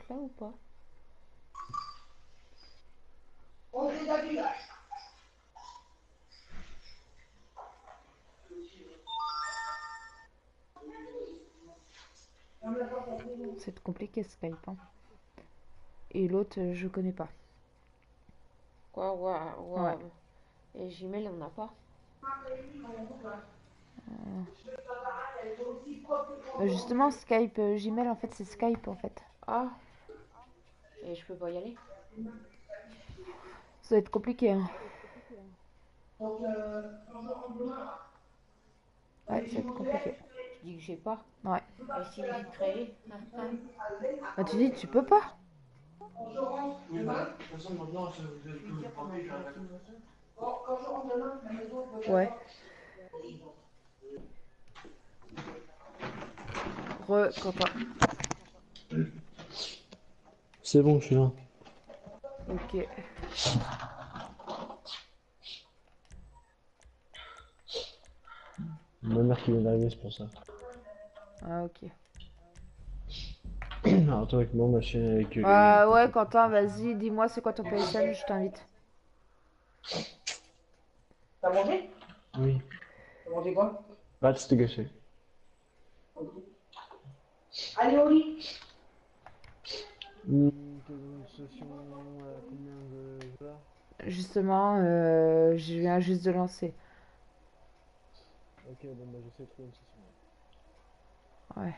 être là ou pas? C'est compliqué Skype. Hein. Et l'autre, je connais pas. Quoi, Ouais. Et Gmail, on n'a pas. Justement, Skype, Gmail, en fait, c'est Skype, en fait. Ah. Et je peux pas y aller. Ça va être compliqué. Hein. Ouais, ça va être compliqué. Tu dis que j'ai pas. Ouais. Et s'il me dit de créer. Bah, tu dis, tu peux pas. Oui, bah, de toute façon, maintenant, je vais tout le temps. Ouais. Quentin. C'est bon, je suis là. Ok. Ma mère qui vient d'arriver, c'est pour ça. Ah, ok. Alors, toi, avec moi, ma chaîne avec. Ouais, Quentin, vas-y, dis-moi c'est quoi ton PSN, je t'invite. T'as mangé? Oui. T'as mangé quoi? Pâte, c'était gâché. Allez au lit. Station à combien de heures? Justement, je viens juste de lancer. Ok, bon, bah, j'essaie de trouver une station. Ouais.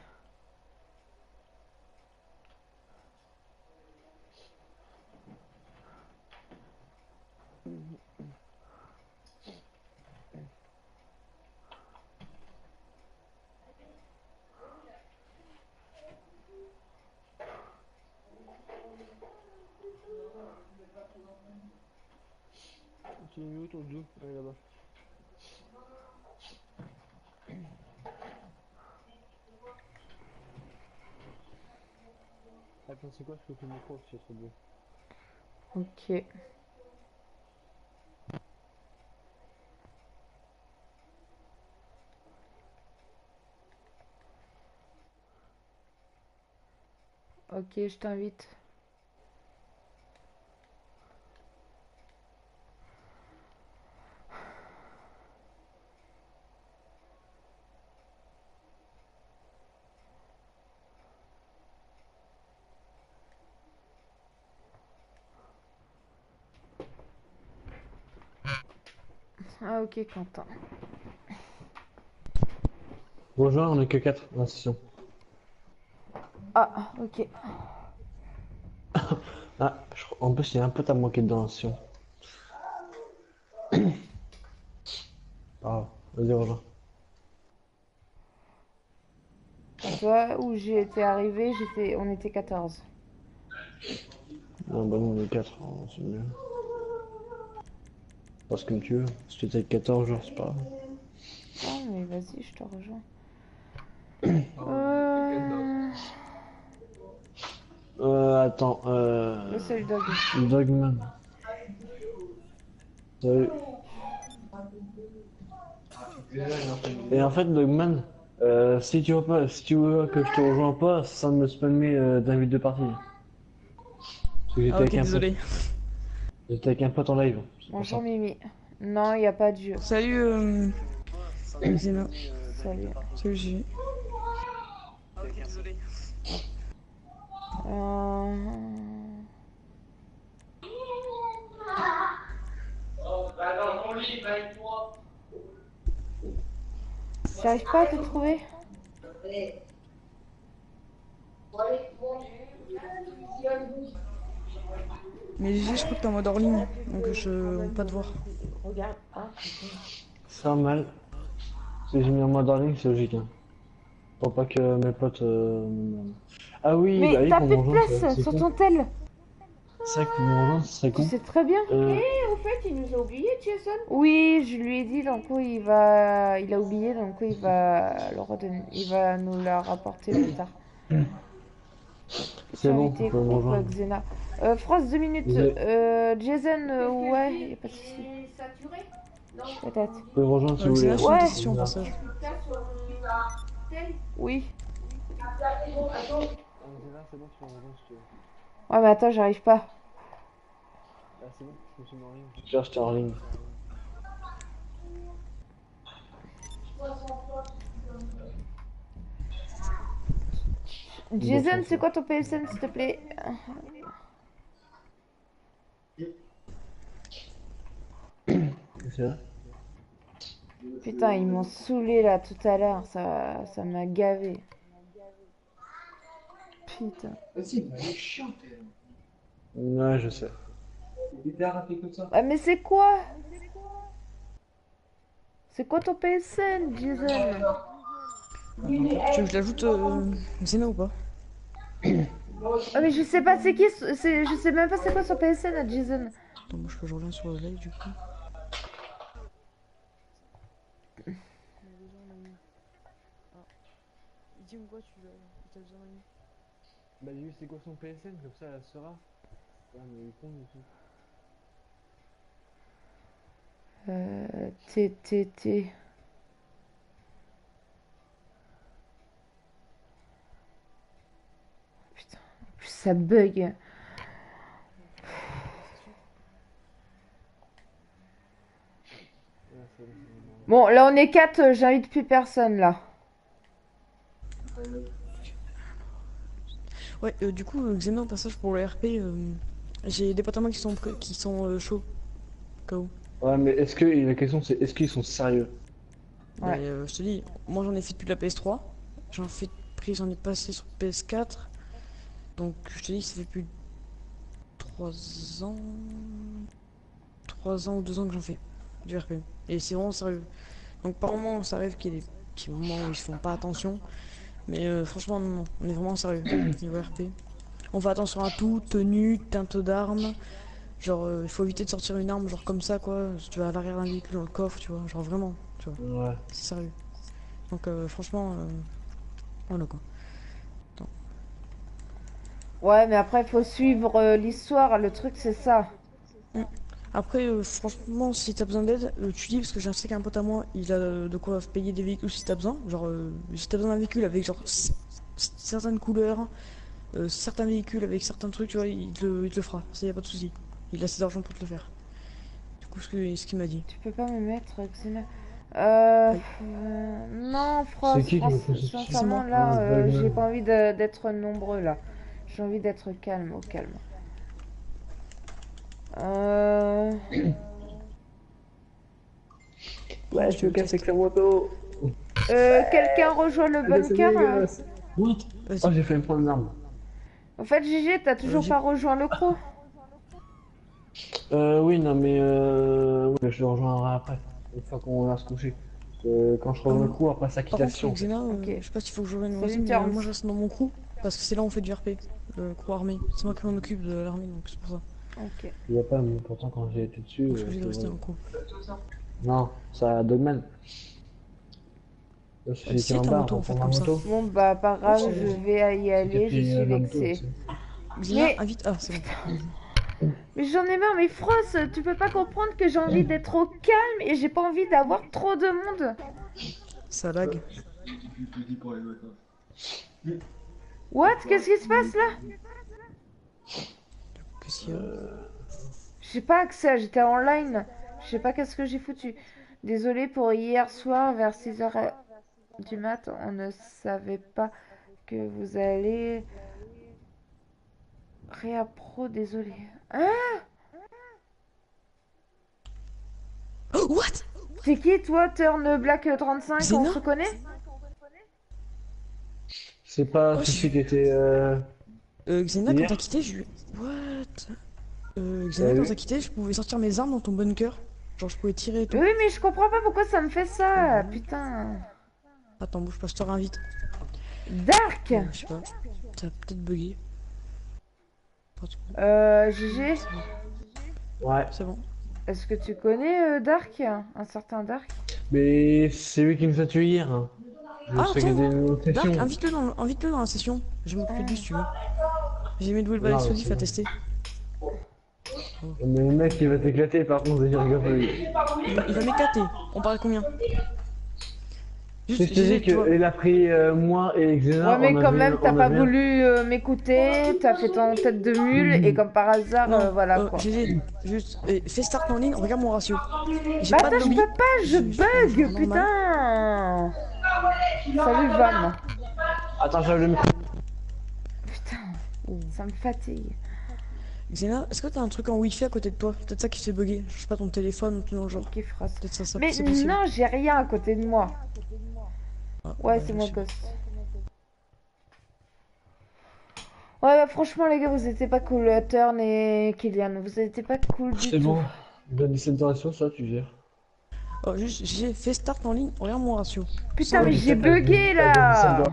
Tu l'as mis où ton Joe? Allez là-bas. Attends, c'est quoi? Je fais le micro si c'est trop beau. Ok. Ok, je t'invite. Ah, ok, Quentin. Bonjour, on est que 4 dans la session. Ah, ok. Ah, en plus, il y a un pote à manquer dans la session. Ah, vas-y, rejoins. Tu vois, où j'ai été arrivé, on était 14. Non, bah, nous, on est 4, c'est mieux. Parce comme tu veux. Si tu étais avec 14 jours, c'est pas grave. Non, mais vas-y, je te rejoins. Attends, Salut, Dog. Dogman. Salut. Et en fait, Dogman, si tu veux pas, si tu veux que je te rejoins pas, ça me spammer d'invite de partie. Parce que Ah ok, désolé. J'étais avec un pote en live. C'est pour Bonjour, ça. Mimi. Non, il n'y a pas de jeu. Salut Zéna. Salut. Salut Gigi. Euh... J'arrive pas à te trouver. Mais Gigi, je crois que t'es en mode hors ligne, donc je veux pas te voir. Regarde. Ah. C'est normal. Si j'ai mis en mode en ligne, c'est logique. Hein. Pour pas que mes potes me demandent. Ah oui, bah Mais oui, t'as pour plus me de rejoindre, place c'est sur con. ton tel. C'est vrai que pour me rejoindre, ce serait Tu con. sais très bien. Et au fait, il nous a oublié, Jason. Oui, je lui ai dit, donc coup il a oublié, donc coup il va le redonner, il va nous la rapporter plus tard. C'est Peux-tu bon, inviter vous pouvez me groupe rejoindre. Xena? France 2 minutes. Vous, avez- Jason, ouais, y a pas de souci. C'est saturé. Non. Peut-être. vous pouvez me rejoindre si vous voulez. Xéna, je suis Ouais. en décision au passage. Tu le casses sur tel. Oui. Angela, c'est bon, tu peux rejoindre si tu veux. Ouais, mais attends, j'arrive pas. Ah, c'est bon, je me suis mis en ligne. Tiens, j'étais en ligne. Jason, c'est quoi ton PSN, s'il te plaît? C'est vrai? Putain, ils m'ont saoulé là tout à l'heure, ça m'a gavé. Putain. Vas-y, elle est chiante. Ouais, je sais. Il est bien rapide comme ça. Ah, mais c'est quoi? C'est quoi ton PSN, Jason? Tu veux que je l'ajoute Xena ou pas? Ah, mais je sais pas c'est qui, je sais même pas c'est quoi son PSN à Jason. Attends, moi je reviens sur le live du coup. Dis-moi quoi tu as besoin d'amis. Bah, lui, c'est quoi son PSN? Comme ça, elle saura. Ouais, mais il est con, du tout. T. Putain, en plus ça bug. Ouais, c'est bon, Bon, là on est 4, j'invite plus personne là. Ouais, du coup, Xena, au passage pour le RP, j'ai des potes à moi qui sont chauds. KO. Ouais, mais la question c'est, est-ce qu'ils sont sérieux? Ouais. Je te dis, moi j'en ai fait depuis la PS3, j'en ai passé sur PS4, donc je te dis que ça fait plus de 3 ans, 3 ans ou 2 ans que j'en fais du RP, et c'est vraiment sérieux. Donc par moments ça arrive qu'il y ait des petits moments où ils font pas attention, mais franchement non, on est vraiment sérieux niveau RP. On fait attention à tout, tenue, teinte d'armes, genre il faut éviter de sortir une arme genre comme ça quoi, si tu vas à l'arrière d'un véhicule dans le coffre, tu vois, genre vraiment, tu vois, Ouais. c'est sérieux. Donc franchement, voilà quoi. Ouais, mais après faut suivre l'histoire, le truc c'est ça. Après, franchement, si t'as besoin d'aide, tu dis, parce que je sais qu'un pote à moi, il a de quoi payer des véhicules si t'as besoin. Genre, si t'as besoin d'un véhicule avec genre certaines couleurs, certains véhicules avec certains trucs, tu vois, il te le fera. Ça y a pas de souci. Il a assez d'argent pour te le faire. Du coup, ce qu'il m'a dit. Tu peux pas me mettre, Xena. Aïe. Non, C'est qui me fait ça? C'est sincèrement moi. là, Ah, j'ai Bagman. pas envie d'être nombreux là. J'ai envie d'être calme, au calme. Ouais, tu veux casser avec la moto? Quelqu'un rejoint le C'est bunker? dégueulasse. What? Vas-y. Oh, j'ai fait me prendre une arme. En fait, Gigi, t'as toujours Vas-y. pas rejoint le crew? Oui, non, mais ouais, je le rejoindrai après, une fois qu'on va se coucher. Quand je rejoins le coup, après ça quitte Par la contre, session, en fait. Xena, Ok. je sais pas s'il faut que je rejoigne Salut, Warzone, mais Terms. moi je reste dans mon crew. Parce que c'est là où on fait du RP. Le crew armé. C'est moi qui m'en occupe de l'armée, donc c'est pour ça. Ok. Il y a pas, mais pourtant quand j'ai été dessus, Donc je suis obligé de c'est rester vrai. dans le crew. Non, ça a Dogman. Là, Bah, c'est en ta bas, moto, on en fait, prend ma comme ça. moto. Bon, bah, pas grave, c'est- je vais y aller, je suis ma moto, vexée. c'est- Xena, Mais- invite. Ah, c'est bon. Mais j'en ai marre, mais Frost, tu peux pas comprendre que j'ai envie d'être au calme et j'ai pas envie d'avoir trop de monde. Ça lag. What? Qu'est-ce qui se passe là? Qu'est-ce qu'il y a? J'ai pas accès, j'étais en ligne. Je sais pas qu'est-ce que j'ai foutu. Désolée pour hier soir vers 6h du mat, on ne savait pas que vous allez... Réappro, désolé. Hein? Oh, what? C'est qui toi, Turn Black 35, on Xena se connaît? C'est pas Oh, celui qui était. Xena, quand Hier. t'as quitté, je. What? Xena, T'as quand vu t'as quitté, je pouvais sortir mes armes dans ton bunker. Genre, je pouvais tirer et tout. Oui, mais je comprends pas pourquoi ça me fait ça, putain. Attends, bouge pas, je te réinvite. Dark! Je sais pas. Ça a peut-être bugué. Pas trop. GG, Ouais. C'est bon. est-ce que tu connais Dark? Un certain Dark? Mais c'est lui qui nous a tué hier. Hein. Je Ah, sais qu'il y a attends. des autres Dark, sessions. invite-le dans la session. Je vais m'occuper de lui si tu veux. J'ai mis de Will Non, Explosif c'est à bon. tester. Mais le mec il va t'éclater par contre, il rigole pas lui. Il va m'éclater. On parle combien? Juste, Je te dis tu vois. qu'il a pris moi et Xena. Ouais, mais on quand avait- même, t'as on pas avait- voulu m'écouter, t'as fait ton tête de mule, et comme par hasard, Non, voilà quoi. GG, juste, fais start en ligne, regarde mon ratio. J'ai Bah pas de attends, je lobby. peux pas, je suis un joueur bug, normal. putain. Salut Vam. Attends, j'avais le micro. Putain, Oh. ça me fatigue. Xena, est-ce que t'as un truc en wifi à côté de toi? Peut-être ça qui se fait bugger. Je sais pas, ton téléphone ou tout dans le genre. Qui froisse. Peut-être ça, Mais c'est possible. non, j'ai rien à côté de moi. Ah, Ouais, bah, c'est je moi sais. Ghost. Ouais, bah, franchement, les gars, vous étiez pas cool, Turn et Kylian. Vous étiez pas cool du C'est tout. bon. Donne 17 ratio, ça, tu gères. Oh, juste, j'ai fait start en ligne, regarde mon ratio. Putain, mais Ouais, j'ai t'as bugué t'as là.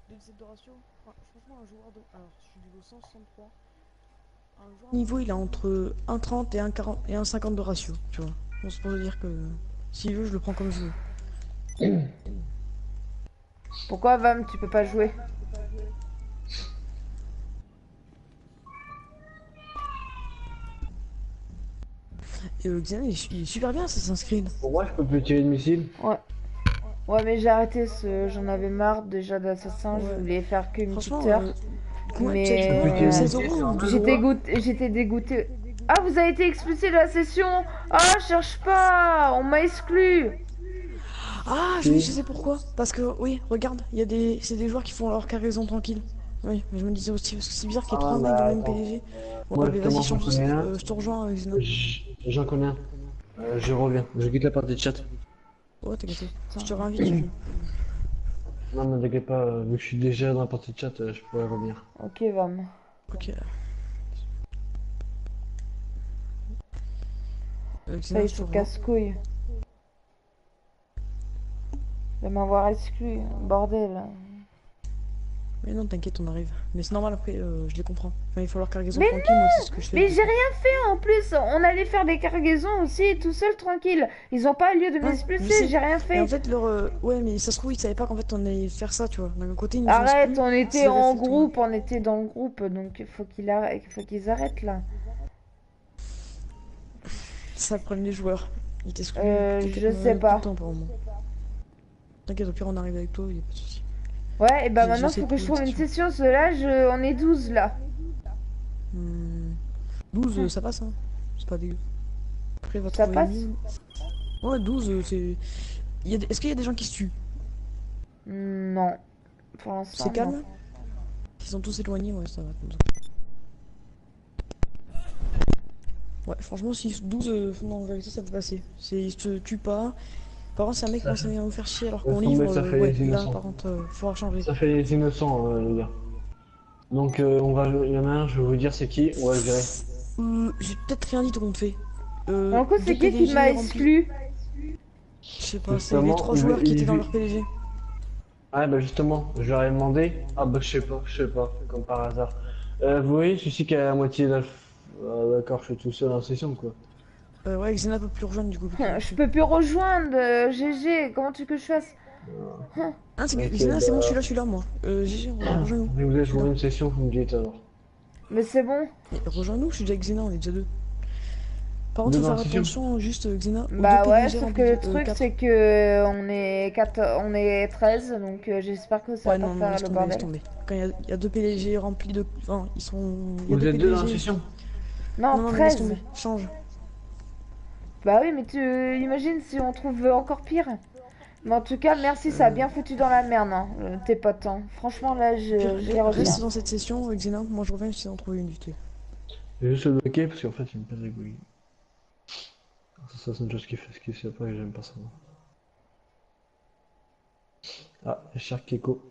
17 de ratio, franchement, un joueur de. Alors, je suis niveau 163. Un joueur niveau, il a entre 1,30 et 1,40 et 1,50 de ratio, tu vois. On se peut dire que s'il veut, je le prends comme je veux. Pourquoi, Vam, tu peux pas jouer? Et Xena, il est super bien, Assassin's Creed. Pour moi, je peux plus tirer de missile. Ouais. Ouais, mais j'ai arrêté ce. J'en avais marre déjà d'Assassin. Je Ouais. voulais faire qu'une petite Franchement, heure. combien Mais- tu as Plus tirer de 16 missile, euros ou 12 J'étais euros j'étais dégoûtée. Ah, vous avez été expulsé de la session. Ah, cherche pas. On m'a exclu. Ah, je sais pourquoi. Parce que, oui, regarde, il y a c'est des joueurs qui font leur cargaison tranquille. Oui, mais je me disais aussi, parce que c'est bizarre qu'il y ait Ah, trois mecs bah, dans le même attends. PDG. Moi, Ouais, mais vas-y, justement, change, j'en connais un. je te rejoins, Xena. J'en connais un. Je reviens. Je quitte la partie de chat. Ouais, t'inquiète, je te réinvite. Non, mais t'inquiète pas, vu que je suis déjà dans la partie de chat, je pourrais revenir. Ok, Vam. Ok. Ça Xena, y est, je te ce rejoins. casse-couille. De m'avoir exclu. Bordel. Mais non, t'inquiète, on arrive. Mais c'est normal après, je les comprends. Enfin, il faut leur cargaison Mais tranquille, moi c'est ce que je fais. Mais j'ai rien fait en plus. On allait faire des cargaisons aussi, tout seul, tranquille. Ils ont pas lieu de Ouais, je m'expulser. sais. J'ai rien Et fait. en fait, ouais, mais ça se trouve, ils savaient pas qu'en fait on allait faire ça, tu vois. D'un côté, ils nous ont Arrête, exclus, on était c'est en resté, tu vois. groupe, on était dans le groupe, donc il faut qu'ils arrêtent là. Ça prennent les joueurs. Ils t'excluent. Je sais pas. Tout le temps, apparemment. T'inquiète, au pire, on arrive avec toi, y a pas de soucis. Ouais, et bah J'ai- maintenant j'essaie faut de que je trouve trouver une une session, on est 12 là. 12, ça passe, hein. C'est pas dégueu. Après, il va Ça trouver passe mieux. Ouais, 12, c'est. Est-ce qu'il y a des gens qui se tuent? Non. Pour l'instant, C'est calme? non. Ils sont tous éloignés, ouais, ça va comme ça. Ouais, franchement, si 12, non, en vérité, ça peut passer. Ils se tuent pas. Par contre, si un mec commence à nous faire chier alors qu'on Laisse livre, tomber, ça fait ouais, les là, innocents. par contre, faudra changer. Ça fait les innocents, les gars. Donc, il y en a un, je vais vous dire c'est qui, on va le gérer. J'ai peut-être rien dit tout compte fait. En coup, c'est deux qui PDG m'a remplis. exclu? Je sais pas, c'est Justement, les 3 joueurs qui il- étaient dans il- leur PDG. Ah, bah justement, je leur ai demandé. Ah, bah je sais pas, comme par hasard. Vous voyez, celui-ci qui a la moitié d'un. Ah, d'accord, je suis tout seul en session, quoi. Ouais, Xena peut plus rejoindre du coup. Je peux plus rejoindre GG, comment tu veux que je fasse? Ah, c'est Ok, Xena, c'est bon, bah. je suis là, moi. GG, rejoins-nous. Si vous êtes pour une session, vous me dites alors. Mais c'est bon. Rejoins-nous, je suis déjà avec Xena, on est déjà deux. Par contre, Deux faut dans faire la session. attention, juste Xena. aux Bah deux ouais, PDG sauf que remplis, le truc quatre. c'est que on est 13, donc j'espère que ça Ouais, va non, pas non, faire laisse le tomber, laisse bordel. tomber. Quand il y a deux PDG remplis de. Enfin, ils sont. Il y a Vous êtes deux dans la PDG. session? Non, Non, non, mais laisse 13. tomber, change. Bah oui, mais tu imagines si on trouve encore pire. Mais en tout cas, merci, ça a bien foutu dans la merde, hein, tes potes. Hein. Franchement, là, je les reviens. Reste dans cette session, Xena, moi je reviens, j'essaie d'en trouver une du tout. Je vais juste le bloquer parce qu'en fait, il me pèse les couilles. Ça, c'est une chose qui fait ce qu'il sait pas et j'aime pas ça. Ah, il y a Shark Keko.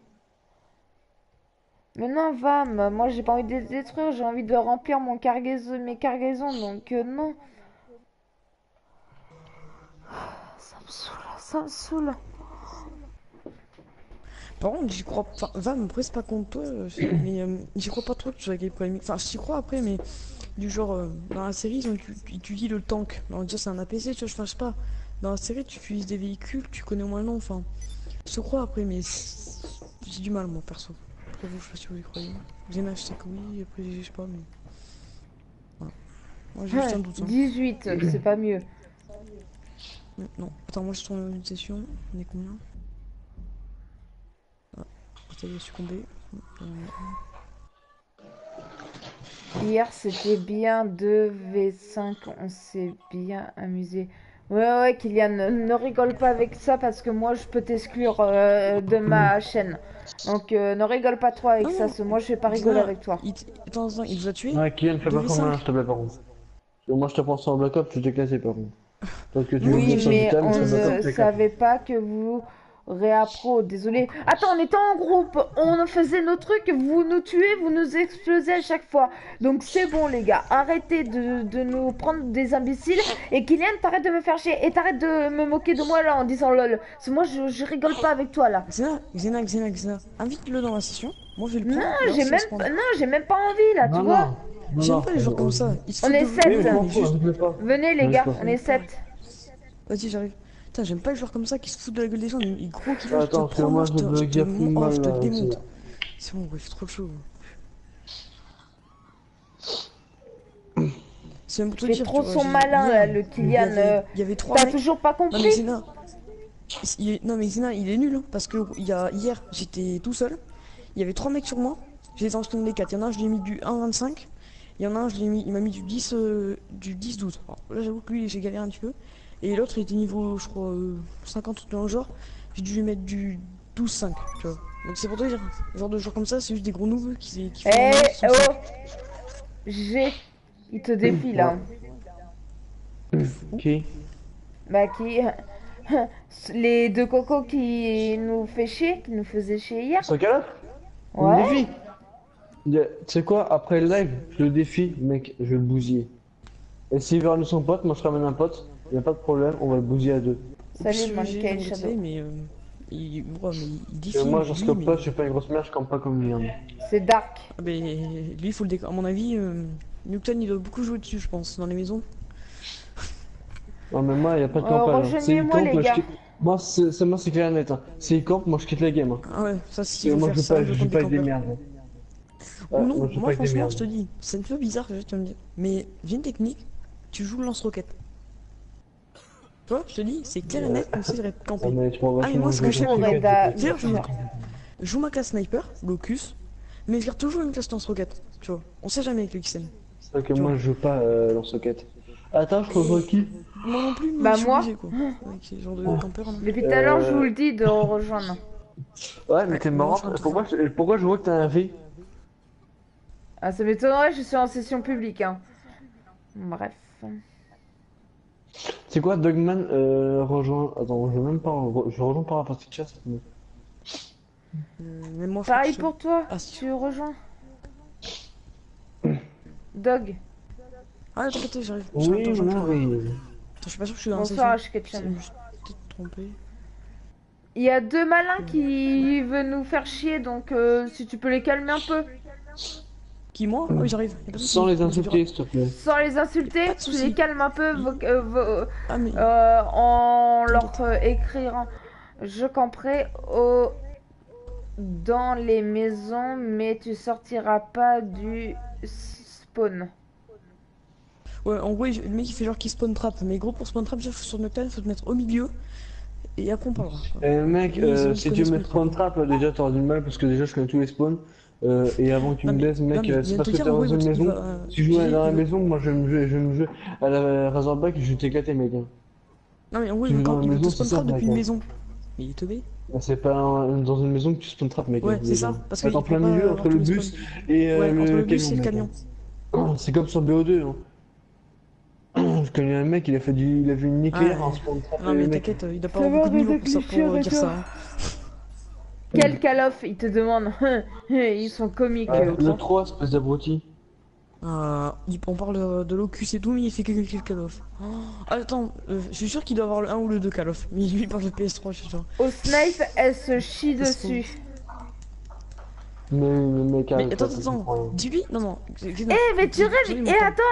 Mais non, Vam, moi j'ai pas envie de les détruire, j'ai envie de remplir mes cargaisons, donc non. Ça me saoule, ça me saoule. Par contre, j'y crois pas. Va, me presse pas contre toi, mais j'y crois pas trop que tu vas gagner polémique. Enfin, j'y crois après, mais du genre, dans la série, ils utilisent le tank. Alors, déjà, c'est un APC, tu vois, je fâche pas. Dans la série, tu utilises des véhicules, tu connais au moins le nom, enfin. Je te crois après, mais j'ai du mal, moi, perso. Après, vous, je sais pas si vous y croyez. Xena, je sais que oui, après, je sais pas, mais. Voilà. Moi, j'ai juste un doute. Hein. 18, c'est pas mieux. Non, attends, moi, je suis sur une session. On est combien? Martelly a succombé. Hier, c'était bien 2v5. On s'est bien amusé. Ouais, Kylian, ne rigole pas avec ça parce que moi, je peux t'exclure de ma chaîne. Donc, ne rigole pas trop avec Ah ça, non, parce que moi, je vais pas rigoler Xena, avec toi. Attends, il vous a tué? Ouais, Kylian, fais pas comme 2v5. un, s'il te plaît, par contre. Moi, je te prends sur un Black Ops, tu t'es classé, par contre. Parce que tu Oui, veux Oui, que sur mais du thème, on sur Black Ops, ne t'es classé. savait pas que vous réappro. Désolé. Attends, on était en groupe. On faisait nos trucs. Vous nous tuez, vous nous explosez à chaque fois. Donc c'est bon, les gars. Arrêtez de nous prendre des imbéciles. Et Kylian, t'arrêtes de me faire chier. Et t'arrêtes de me moquer de moi là en disant lol. Parce que moi, je rigole pas avec toi là. Xena. Invite-le dans la session. Moi, je vais le Non, prendre. et alors, j'ai ça même, se prend. non, j'ai même pas envie là, tu Non, vois. non. Non, J'aime non. pas les gens comme ça. Ils se On foutent est de sept. vous. Oui, mais je m'en Mais fous, juste- invite-le pas. Venez les Ouais, gars, je pense. on est 7. Vas-y, j'arrive. Putain, j'aime pas les joueurs comme ça qui se foutent de la gueule des gens. Ils gros qui Attends, je te parce que prends, moi, je je te, bug je à te, fond oh, je te mal, le là, démonte. C'est bon, ouais, c'est trop chaud. C'est même pour te Fait dire. trop tu vois, son malin hier, là, le Kylian. il y avait 3 T'as mecs. toujours pas Non mais compris? Xena, non mais Xena, il est nul hein, parce que hier j'étais tout seul. Il y avait 3 mecs sur moi. Je les ai enchaînés les 4. Il y en a un je lui ai mis du 1,25. Il y en a un il m'a mis du 10-12. Alors, là j'avoue que lui j'ai galéré un petit peu. Et l'autre il était niveau je crois 50 ou dans le genre. J'ai dû lui mettre du 12-5, tu vois. Donc c'est pour te dire, ce genre de joueurs comme ça c'est juste des gros noobs qui font Eh, un match, ils sont oh, G, il te défie là. Qui? Bah qui? Les deux cocos qui nous fait chier, qui nous faisaient chier hier. C'est quel autre? Le Ouais. défi. Tu sais quoi, après le live, je le défie, mec, je vais le bousiller. Et s'il veut ramener son pote, moi je ramène un pote, y a pas de problème, on va le bousiller à 2. Salut, Mankind Shadow. Shadow. Mais il dit Moi je lui, scope mais- pas, je suis pas une grosse merde, je campe pas comme lui. Hein. C'est Dark. Ah ben, lui, il faut le déco. À mon avis, Newton, il doit beaucoup jouer dessus, je pense, dans les maisons. Non mais moi y a pas de campage. Hein. rejoignez-moi, S'il campe, les moi, gars. Moi c'est clair et net. Hein. S'il campe, moi je quitte la game. Hein. Ah ouais, ça, si Moi faut je faire joue pas, ça, je joue contre pas avec des campeurs. merdes. Ou non, moi je joue pas moi avec des franchement, merdes. je te dis, c'est un peu bizarre, je te dire. Mais, viens une technique, tu joues le lance-roquette. Tu vois, je te dis, c'est clair et net, comme si j'aurais Ah, campé. mais tu m'envoies Ah, mais moi, ce que je fais, Bon, Reda, D'ailleurs, je joue ma classe sniper, locus, mais je garde toujours une classe lance-roquette, tu vois. On sait jamais avec le XM. C'est vrai que moi je joue pas lance-roquette. Attends, je rejoins qui? Moi non plus, mais Bah, je suis moi. obligé, quoi. Avec ces genres de campeurs, là. Depuis tout à l'heure, je vous le dis de rejoindre. Ouais, mais t'es Ouais, marrant. moi, je Pourquoi je vois que t'as un V? Ah, ça m'étonnerait, je suis en session publique. Hein. Bref. C'est quoi, Dogman rejoint. Attends, je vais même pas. Je rejoins par la partie de chat. Même moi, je Pareil crois pour toi, Ah, si. tu rejoins. Dog. Ah, t'inquiète, j'arrive. Oui, Attends, non, oui. je suis pas sûr que je suis dans la Bonsoir, session. Ashketchum. Je me suis peut-être trompé. Il y a deux malins qui veulent nous faire chier, donc si tu peux les calmer un peu. Qui, moi? Ah oui, j'arrive. Y a pas de souci. Sans les On se insulter, s'il te plaît. Sans les insulter, Pas de tu soucis. les calmes un peu Ah, mais. en leur écrivant. Je camperai dans les maisons, mais tu sortiras pas du spawn. Ouais, en gros, le mec il fait genre qu'il spawn trap. Mais gros, pour spawn trap, déjà, sur Nocturne, il faut te mettre au milieu. Et après, on parlera. Mec, Oui, c'est bon, si je tu connais me mets spawn trap, déjà t'auras du mal parce que déjà je connais tous les spawns. Et avant que tu Non, me mais- laisses, mec, non, mais c'est viens parce te que dire, t'es en dans gros, une il maison. va- Si je joue il dans la va- maison, moi je vais me jouer à la Razorback et je vais t'éclater, mec. Hein. Non, mais en gros, Tu il veux dans la veut te maison, spawn c'est ça, trap depuis mec, une hein. maison. Mais il est teubé. Bah, c'est pas dans une maison que tu spawn trap, mec. Ouais, hein, c'est déjà. ça. Parce Être qu'il en plein peut pas milieu avoir entre le tous les bus spawns. et Ouais, entre le bus et le mec, camion. hein. C'est comme sur BO2. Hein. Je connais un mec, il a fait une nucléaire Ah, en spawn trap. Non, mais mec. t'inquiète, il doit pas Ça avoir va, beaucoup de niveau Reda pour, ça, Cliché, pour dire Reda. ça. Hein. Quel Call of, il te demande. Ils sont comiques. Le 3, espèce d'abruti. On parle de Locus et tout, mais il fait que le Call of. Oh, attends, je suis sûr qu'il doit avoir le 1 ou le 2 Call of. Mais lui, il parle de PS3, je suis sûr. Au snipe, elle se chie dessus. Mais mec, Mais arrête, attends, ça, c'est attends, incroyable. dis-lui, non, Eh, mais tu rêves. Eh, attends,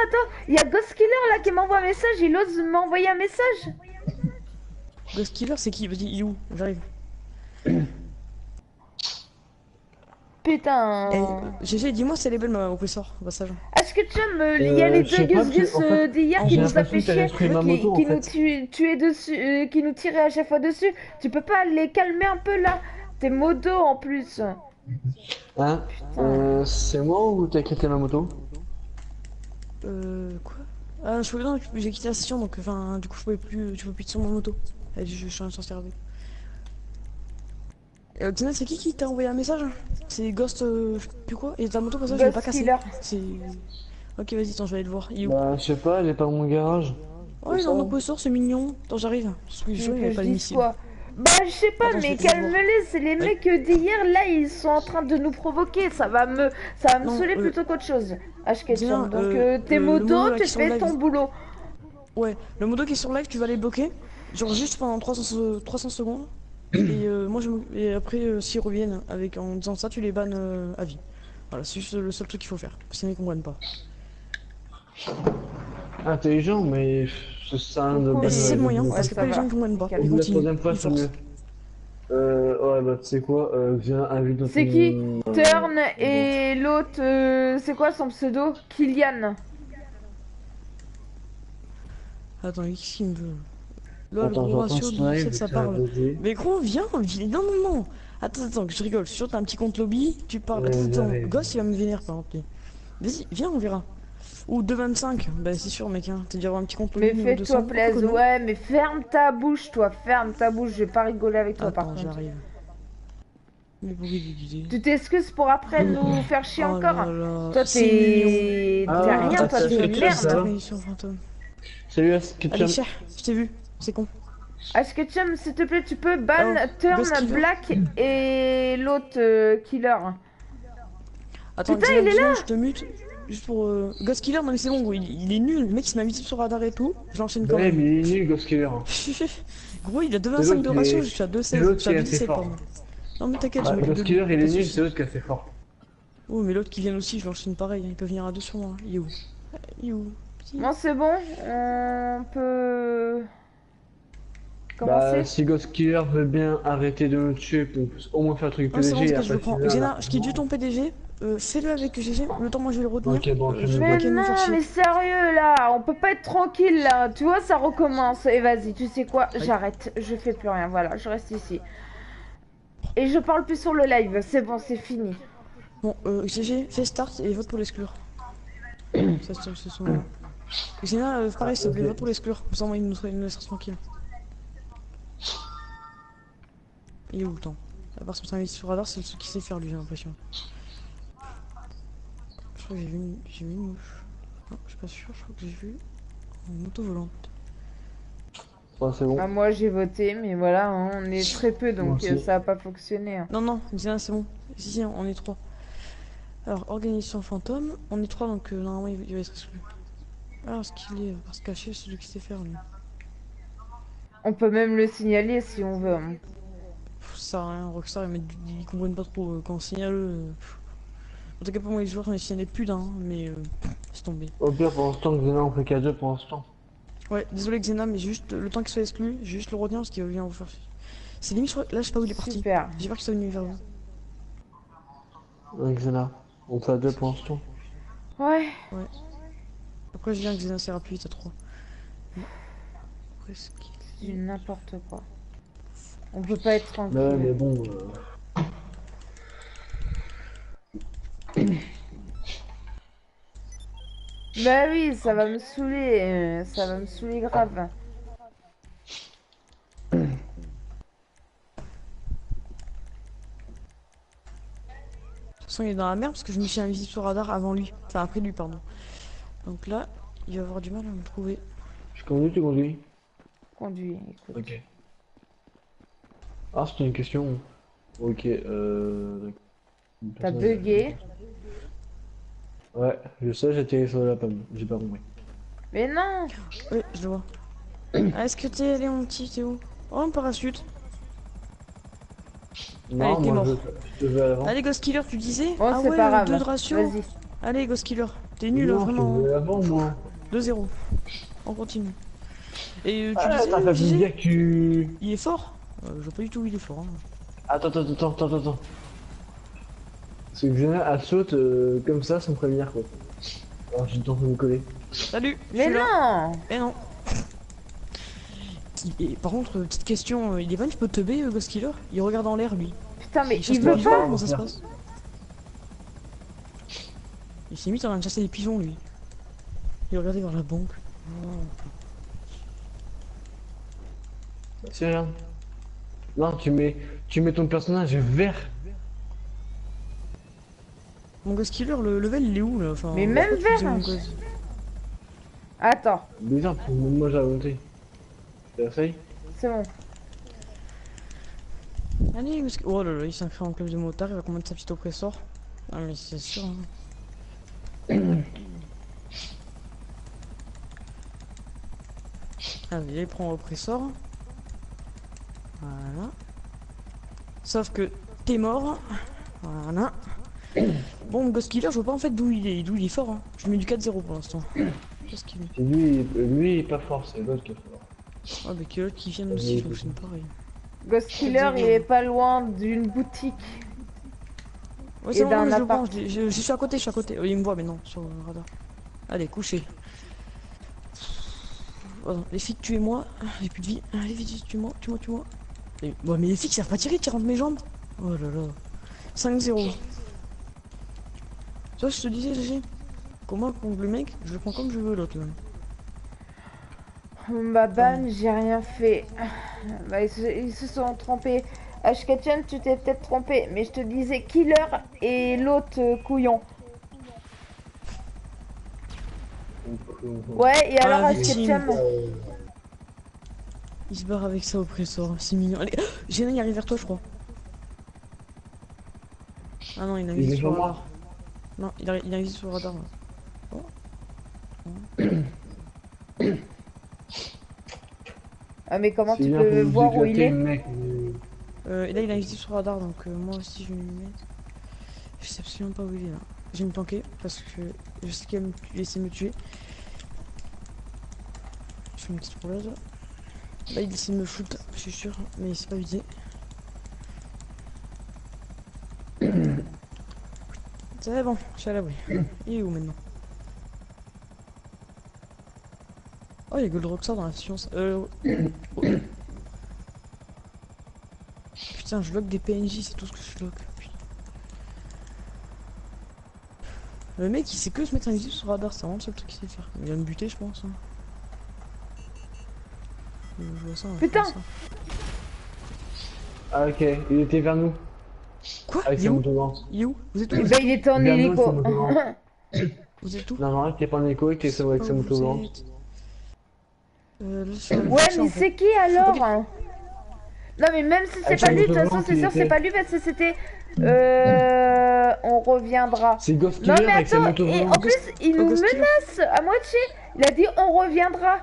il y a Ghost Killer là qui m'envoie un message. Il ose m'envoyer un message. Ghost Killer, c'est qui? Vas-y, il est où? J'arrive. Putain. GG, dis-moi si elle est belle ma oppresseur, au passage. Est-ce que tu aimes, il y a les je deux sais pas, Gus Gus en fait, d'hier j'ai qui nous a l'impression fait que t'allais chier, streamer ma moto, qui en nous tuait dessus, qui nous tirait à chaque fois dessus. Tu peux pas les calmer un peu là? T'es modo en plus. Hein? Putain. C'est moi ou t'as quitté ma moto? Quoi? Ah, non, j'ai quitté la station, donc enfin, du coup, je pouvais plus sur mon moto. Allez, je suis en train de sortir avec. Tina, c'est qui t'a envoyé un message? C'est Ghost, je sais plus quoi. Et ta moto, comme ça, je l'ai pas Ghost cassée. Killer. C'est. Ok, vas-y, attends, je vais aller le voir. Il est où? Bah, je sais pas, elle est pas dans mon garage. Ouais, il est en opposition, c'est mignon. Attends, j'arrive. Parce que je Tu sais, veux il que avait je pas de dise missile. quoi? Bah, je sais pas, Attends, je mais vais voir. calme-les, c'est les mecs d'hier, là, ils sont en train de nous provoquer. Ça va me Non, saouler plutôt qu'autre chose. Dina, HKTM. Donc, tes le modo motos, là tu qui est sur le fais ton live. boulot. Ouais, le modo qui est sur live, tu vas les bloquer. Genre juste pendant 300 secondes. Et moi, et après, s'ils reviennent en disant ça, tu les bannes à vie. Voilà, c'est juste le seul truc qu'il faut faire. Sinon, ils comprennent pas. Intelligent, mais c'est ça de Cool. Et c'est le moyen, Ouais, parce que ça pas les va. gens ne comprennent pas. Nickel. Ils La continuent, troisième fois, ils c'est forcent. mieux. Ouais, bah, tu sais quoi, viens, invite dans C'est qui? ton... Turn et l'autre, c'est quoi son pseudo? Kylian. Attends, qu'est-ce qu'il me veut? Lol, Attends, gros j'entends ratio, Snipe, 17, ça c'est un parle. baiser. Mais gros, viens, non, non, non. Attends, je rigole. Je suis sûr que t'as un petit compte lobby, tu parles. Attends, j'arrive. Gosse, il va me vénérer par exemple. Vas-y, viens, on verra. Ou 2,25. Bah, c'est sûr, mec, hein. T'as dû avoir un petit compte lobby Mais niveau fais-toi 200. plaisir. Pourquoi non? Ouais, mais ferme ta bouche, toi. Ferme ta bouche. Je vais pas rigoler avec toi, par Attends, contre. j'arrive. Mais pourquoi il dit? Tu t'excuses pour après nous faire chier Oh encore? là là, Toi, c'est mignon. t'es Ah, rien, toi, attends, t'es je une te merde. ça va Mission fantôme. Salut, Allez, Sketchum. cher, je t'ai vu. C'est con. HKTM, s'il te plaît, tu peux ban Alors, Turn, Ghost Killer. Black et l'autre Killer. Attends, Putain, Xena, il est Xena, je te mute. Juste pour. Ghost Killer, non mais c'est bon, gros, il est nul. Le mec, il se m'a mis sur radar et tout. Je l'enchaîne quand Ouais, même. mais il est nul, Ghost Killer. Gros, il a C'est 2,25 de l'autre, ratio, mais- je suis à c'est 2,16. l'autre Je suis à qui est assez 2,17, fort. pardon. Non mais t'inquiète, Bah, je me Ghost Killer, il est pas de nul, soucis. c'est l'autre qui est assez fort. Oh, mais l'autre qui vient aussi, je l'enchaîne pareil. Il peut venir à deux sur moi. Il est où? Il est où? Petit. Bon, c'est bon, on peut Bah, commencer. si Ghost Killer veut bien arrêter de nous tuer pour au moins faire un truc Non, c'est bon, PDG, t'inquiète, je le prends. après, Xena, je quitte juste ton PDG. Fais-le avec GG. Le temps, moi, je vais le retenir. Ok, bon, je fais-le. vais Mais pas qu'il nous non, faire chier. mais sérieux là, on peut pas être tranquille là. Tu vois, ça recommence. Et vas-y, tu sais quoi, j'arrête, je fais plus rien. Voilà, je reste ici. Et je parle plus sur le live. C'est bon, c'est fini. Bon, GG, fais start et vote pour l'exclure. Ça, c'est son. Xena, pareil, s'il te plaît, vote pour l'exclure. Comme ça, moi, il nous laisse tranquille. Il est où le temps? À part son service sur radar, c'est le seul qui sait faire, lui, j'ai l'impression. Je crois que j'ai vu une mouche. Non, je suis pas sûr, je crois que j'ai vu une moto volante. Ouais, c'est bon. Ah, moi j'ai voté, mais voilà, hein, on est très peu donc Moi aussi. ça a pas fonctionné. Hein. Non, non, Xena, c'est bon. Si, on est trois. Alors, organisation fantôme, on est trois, donc normalement, il va être exclu. Alors, ce qu'il est, parce caché, c'est celui qui sait faire, lui. On peut même le signaler si on veut. Hein. Pff, ça sert à rien, Rockstar, ils comprennent pas trop quand on signale. En tout cas, pour moi, les joueurs, j'en ai signalé plus d'un, mais c'est tombé. Au pire, pour l'instant, Xena, on fait qu'à deux pour l'instant. Ouais, désolé Xena, mais juste le temps qu'il soit exclu, j'ai juste le retenir parce qu'il va venir vous faire. C'est limite, là, je sais pas où il est parti. Super. J'ai peur qu'il soit venu vers vous. Ouais, Xena, on fait à deux pour l'instant. Ouais. Après, je viens que Xena sert plus vite à 3. Après, ce qu'il C'est n'importe quoi. On peut pas être tranquille. Ouais, mais bon. Bah oui, ça va me saouler. Ça va me saouler grave. De toute façon, il est dans la merde parce que je me suis invisible sur radar avant lui. Enfin, après lui, pardon. Donc là, il va avoir du mal à me trouver. Je conduis, tu conduis? Conduis, écoute. Ok. Ah, c'était une question. Ok, T'as bugué. Ouais, je sais, j'ai tiré sur la pomme, j'ai pas compris. Mais non. Oui, je le vois. Ah, est-ce que t'es allé, mon petit? T'es où? Oh, un parachute. Non, t'es moi mort. je veux à l'avant. Allez, Ghost Killer, tu disais? Bon, Ah c'est ouais, pas grave. 2 de ratio. Vas-y. Allez, Ghost Killer. T'es nul, Non, vraiment. je veux à l'avant, moi. 2-0. On continue. Et tu Ah, disais, t'as pas pu me GG, dire que tu... il est fort? Je vois pas du tout où il est fort. Hein. Attends. C'est que Xena, elle saute comme ça sans prévenir, quoi. Alors j'ai tenté de me coller. Salut, je Mais suis là. non. Eh non. Par contre, petite question, il est pas un petit peu teubé, Ghost Killer? Il regarde en l'air, lui. Putain, mais cherche il pas veut visuel, pas. comment ça se passe? Il s'est mis en train de chasser les pigeons, lui. Il regardait vers la banque. Oh. Si, regarde. Non, tu mets ton personnage vert. Mon Ghost Killer, le level, il est où, là? Enfin, Mais même pourquoi tu vert, disais mon Ghost- Attends, Bizarre, parce que moi j'avais monté. Essaye. c'est bon. Allez, Ghost Killer. Oh là là, il s'inscrit en club de motard, il va commettre sa petite oppressor. Ah, mais c'est sûr, hein. Allez, il prend oppressor. Voilà. Sauf que t'es mort. Voilà. Bon, Ghost Killer, je vois pas en fait d'où il est fort. Hein. Je mets du 4-0 pour l'instant. Qu'est-ce qu'il met? C'est lui, il est pas fort, c'est l'autre qui est fort. Ah, mais que l'autre qui vient aussi, je fonctionne pareil. Ghost Killer, il est pas loin d'une boutique. Ouais, Et c'est bon, d'un mais je le appart. prends. Je suis à côté, je suis à côté. Oh, il me voit maintenant sur le radar. Allez, couché. Oh, non, les filles, tuez-moi. J'ai plus de vie. Allez, vite, tuez-moi, tuez-moi, tuez-moi. Ouais, mais les filles, ils savent pas tirer, tirent entre mes jambes. Oh là là. 5-0. Ça, je te disais, GG. Comment contre le mec, je le prends comme je veux, l'autre là. Bah ban, j'ai rien fait. Bah, ils se sont trompés. Ashkatchan, tu t'es peut-être trompé, mais je te disais Killer et l'autre couillon. Ouais, et alors Ah, victime. Ashkatchan, Il se barre avec ça oppressor, c'est mignon. Allez, Géna, il arrive vers toi, je crois. Ah non, il a Il visé est sur le sur moi. radar. Non, il a visé sur le radar là. Ah mais comment C'est tu bien peux pour voir vous où il éclater, est? mec. Et là, il a visé sur le radar, donc moi aussi, je vais me mettre. Je sais absolument pas où il est là. Je vais me planquer parce que je sais qu'il va essayer de me tuer. Je fais une petite roulade. Là, il essaie de me shoot, je suis sûr, mais c'est pas visé. C'est bon, je suis à l'abri. Il est où maintenant? Oh, il y a Gold Rockstar dans la science. Putain, je lock des PNJ, c'est tout ce que je lock. Putain. Le mec, il sait que se mettre invisible sur le radar, c'est vraiment le seul truc qu'il sait faire. Il va me buter, je pense. Hein. Je vois ça, Putain. ça. Ah ok, il était vers nous. Quoi? Avec Il est sa où? moto lente. Il est où? Vous êtes où? Bah il était en Vers nous, hélico. sa moto lente. Vous êtes où? Non, non, il était pas en écho, il était avec sa Oh, moto vous lente. êtes- là, je suis en- Ouais, je suis en mais fait. c'est qui alors? Ok. Non mais même si c'est Avec pas sa lui, de toute moto façon blanche, c'est il sûr c'est était- pas lui parce que c'était... On reviendra. C'est Ghost Non Killer mais avec sa attends, moto et en volante. plus il nous Ghost Killer. menace à moitié. Il a dit on reviendra.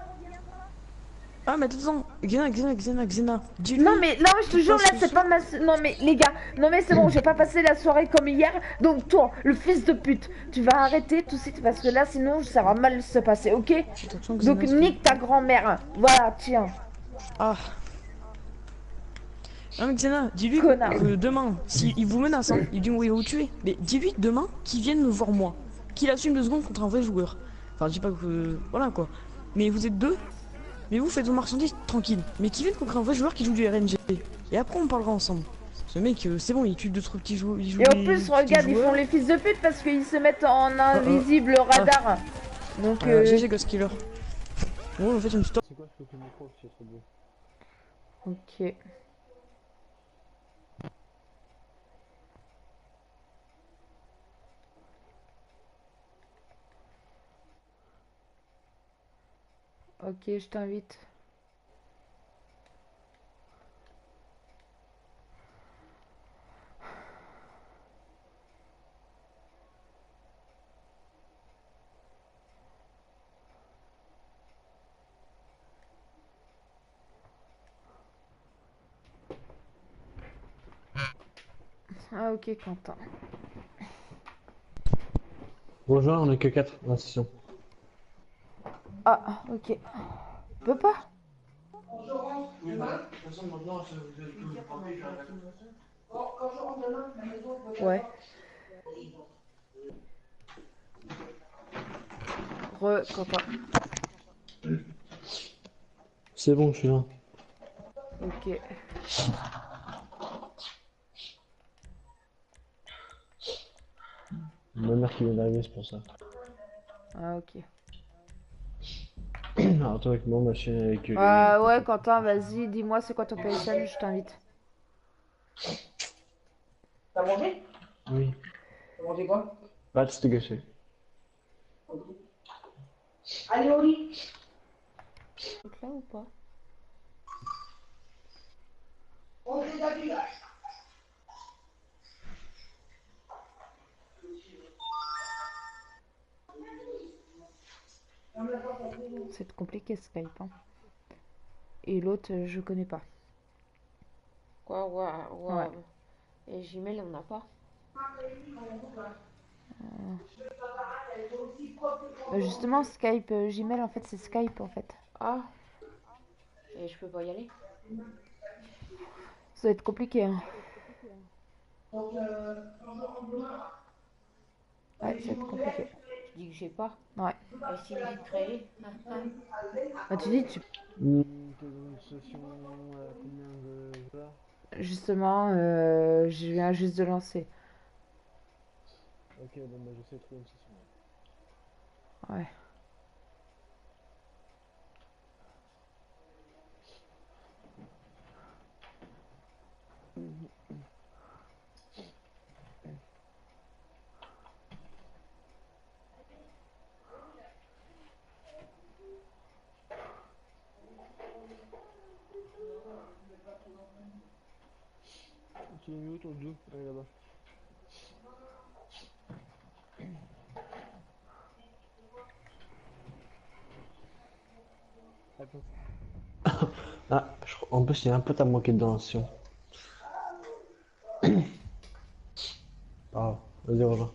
Ah, mais attends, Xena. Dis-lui. Non mais je te jure passe là ce c'est pas ma... Non mais les gars, non mais c'est bon, j'ai pas passé la soirée comme hier. Donc toi, le fils de pute, tu vas arrêter tout de suite parce que là sinon ça va mal se passer, ok? Attention, Xena, Donc se fait- nique ta grand-mère. Voilà, tiens. Ah. Non mais Xena, dis-lui Connard. que demain, s'il vous menace, hein, il dit oui, il va vous tuer. Mais dis-lui demain qu'il vienne me voir moi. Qu'il assume 2 secondes contre un vrai joueur. Enfin, je dis pas que... Voilà quoi. Mais vous êtes deux. Mais vous faites vos marchandises tranquille. Mais qu'il vienne contre un vrai joueur qui joue du RNG. Et après on parlera ensemble. Ce mec, c'est bon, il tue 2-3 petits joueurs. Et en plus regarde, ils font les fils de pute parce qu'ils se mettent en invisible radar. Donc GG Ghost Killer. Bon, en fait, je me suis C'est quoi ce micro qui est trop beau? ok. Ok, je t'invite. Ah ok, Quentin. Rejoins, on est que 4 dans la session. Ah, ok. On peut pas? Ouais. Quentin. C'est bon, je suis là. Ok. ma mère qui vient d'arriver, c'est pour ça. Ah, ok. Alors toi avec moi, ma chaîne avec Ouais, Quentin, vas-y, dis-moi c'est quoi ton PSN, je t'invite. T'as mangé? Oui. T'as mangé quoi? Bah, c'était gâché. Allez au lit. Donc là ou pas? On est d'avis là. C'est compliqué Skype, hein. Et l'autre, je connais pas. Quoi, ouais, Ouais. Et Gmail, on n'a pas. Justement, Skype, Gmail, en fait, c'est Skype, en fait. Ah. Et je peux pas y aller. Ça va être compliqué, hein. Ouais, ça va être compliqué. Tu dis que j'ai pas. Ouais. Et s'il me dit de créer. Bah, tu dis, tu... Quelle session, combien de joueurs? Justement, je viens juste de lancer. Ok, bon bah j'essaie de trouver une session. Ouais. Tu l'as mis où ton jeu? Allez là-bas. Ah, en plus il y a un peu à manquer de donation. Ah, vas-y rejoins.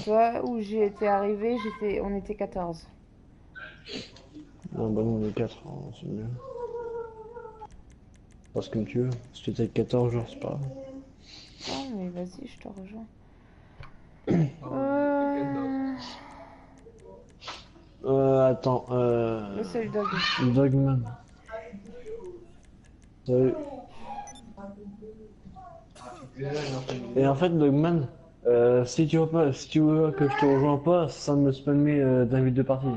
Toi, où j'ai été arrivé, on était 14. Non, bah nous on est 4, c'est mieux. Parce comme tu veux, si tu étais avec 14 joueurs, c'est pas grave. Non, mais vas-y, je te rejoins. Attends, Salut Dog. Dogman. Salut. Et en fait, Dogman, si tu veux que je te rejoins pas, ça me spammer d'invite de partie.